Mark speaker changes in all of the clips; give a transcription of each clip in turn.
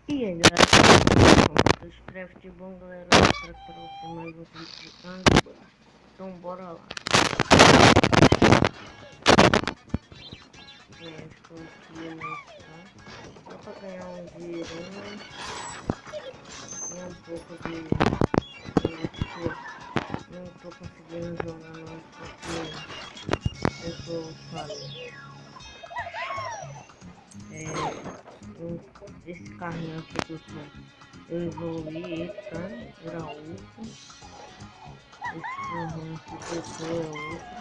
Speaker 1: E aí galera, escreve de bom galera, eu trago para você mais um vídeo de Angre. Então bora lá. Estou aqui nesse tá? Só para ganhar um dinheirinho e um pouco de não estou conseguindo jogar não, porque eu falei. Esse carrinho aqui que eu evoluí ele, tá? Era outro. Esse carrinho aqui que eu tô é outro.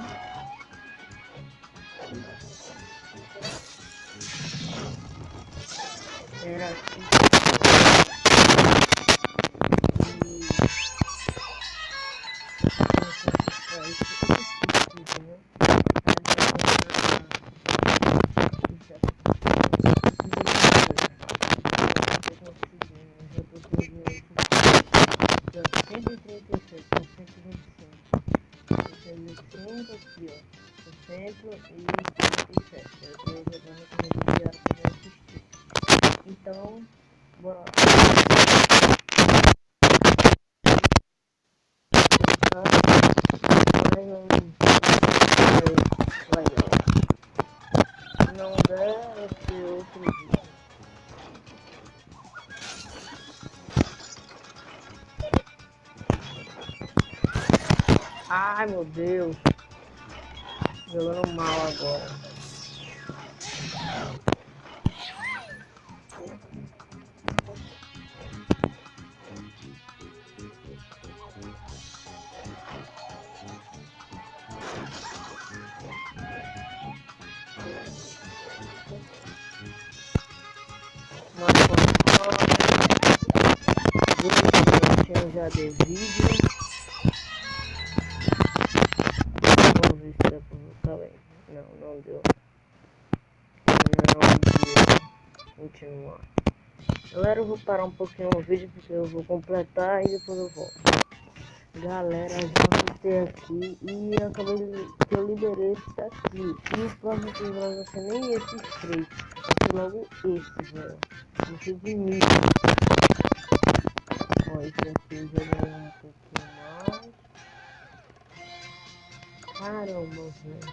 Speaker 1: Era aqui. Aqui, ó, 137. Eu tô jogando com o diário para assistir. Então, bora lá. Não der, eu sei outro vídeo. Ai meu Deus, jogando mal agora. Já de vídeo. Vamos ver se dá pra voltar bem. Não deu. Não deu. Continuar. Galera, eu vou parar um pouquinho o vídeo porque eu vou completar e depois eu volto. Galera, já voltei aqui e acabei que eu liberei esse daqui. E o próximo que vai ser nem esses três. Vai ser logo esse, velho. Não sei de mim. Ó, esse aqui eu já ganhei um pouquinho mais. Caramba, velho.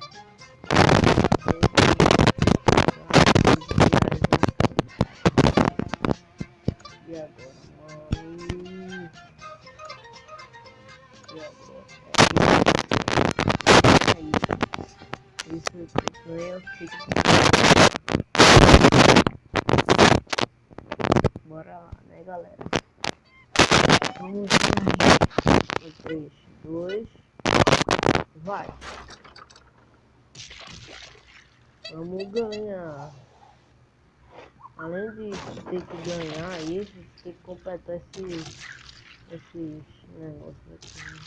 Speaker 1: E agora, mano? E agora? Isso ganha o título. Bora lá, né, galera? Vamos lá. 3, 2, vai. Vamos ganhar. Além de ter que ganhar isso, tem que completar esses negócios aqui. Né?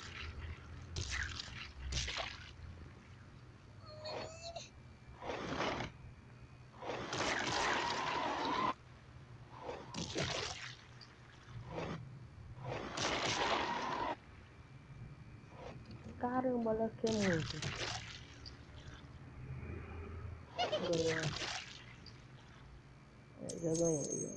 Speaker 1: Caramba, olha que é muito. Ganhar. Já ganhei, já.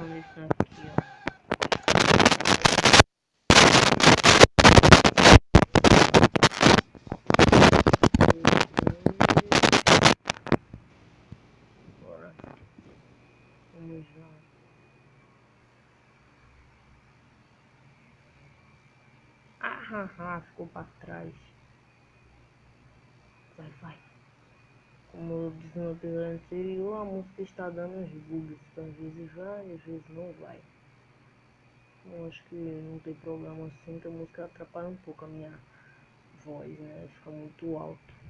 Speaker 1: Isso aqui, ó. Bora. Vamos lá. Haha, ficou pra trás. Vai. Como eu disse no episódio anterior, a música está dando uns bugs. Às vezes vai, às vezes não vai. Eu acho que não tem problema assim, que a música atrapalha um pouco a minha voz, né? Fica muito alto.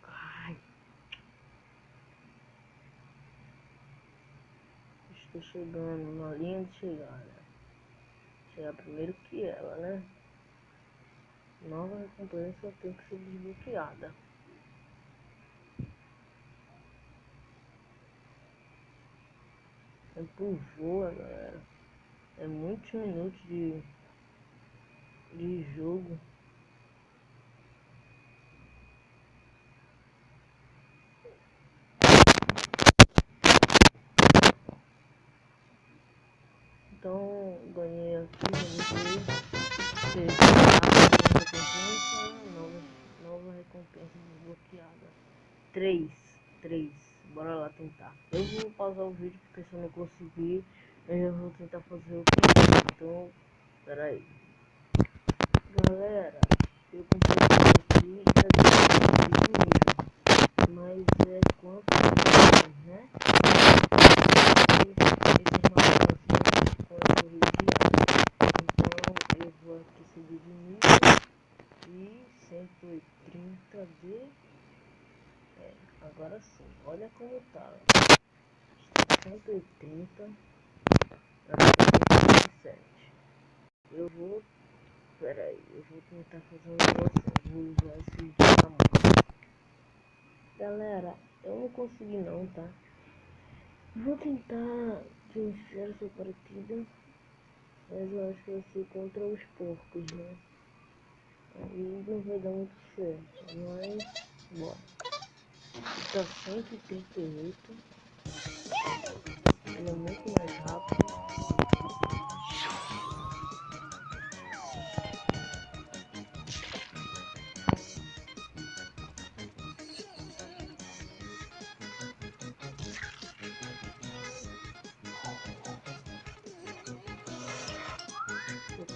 Speaker 1: Ai, estou chegando na linha de chegada. Chegar primeiro que ela, né? Nova recompensa tem que ser desbloqueada. O tempo voa, galera. É muitos minutos de jogo. Então ganhei aqui, nova recompensa desbloqueada. 3. Bora lá tentar. Eu vou pausar o vídeo porque se eu não conseguir, eu já vou tentar fazer outro vídeo. Então, pera aí. Galera, eu comprei aqui já deu nível. Mas é quanto né? Esses mapas assim com a corrida diária. Então eu vou aqui subir de nível e 130 de... agora sim, olha como tá. Está 130 para 127. Eu vou... pera aí, eu vou tentar fazer um negócio. Eu vou usar esse tamanho. Galera, eu não consegui não, tá? Vou tentar vencer essa partida, mas eu acho que vai ser contra os porcos, né? Aí não vai dar muito certo, mas bora. Tá 138, ele é muito mais rápido.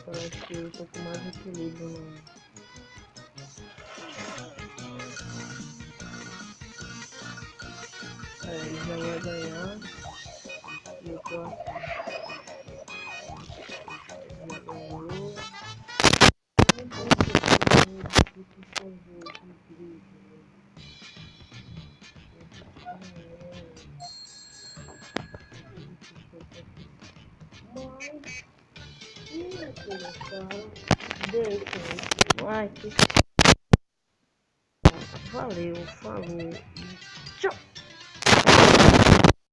Speaker 1: Parece que eu tô com mais equilíbrio no... ele já vai ganhar e eu tô aqui. Já ganhou. Não tem que fazer incrível. Mas e aquele cara? Deixe. Ai, que... valeu, falou.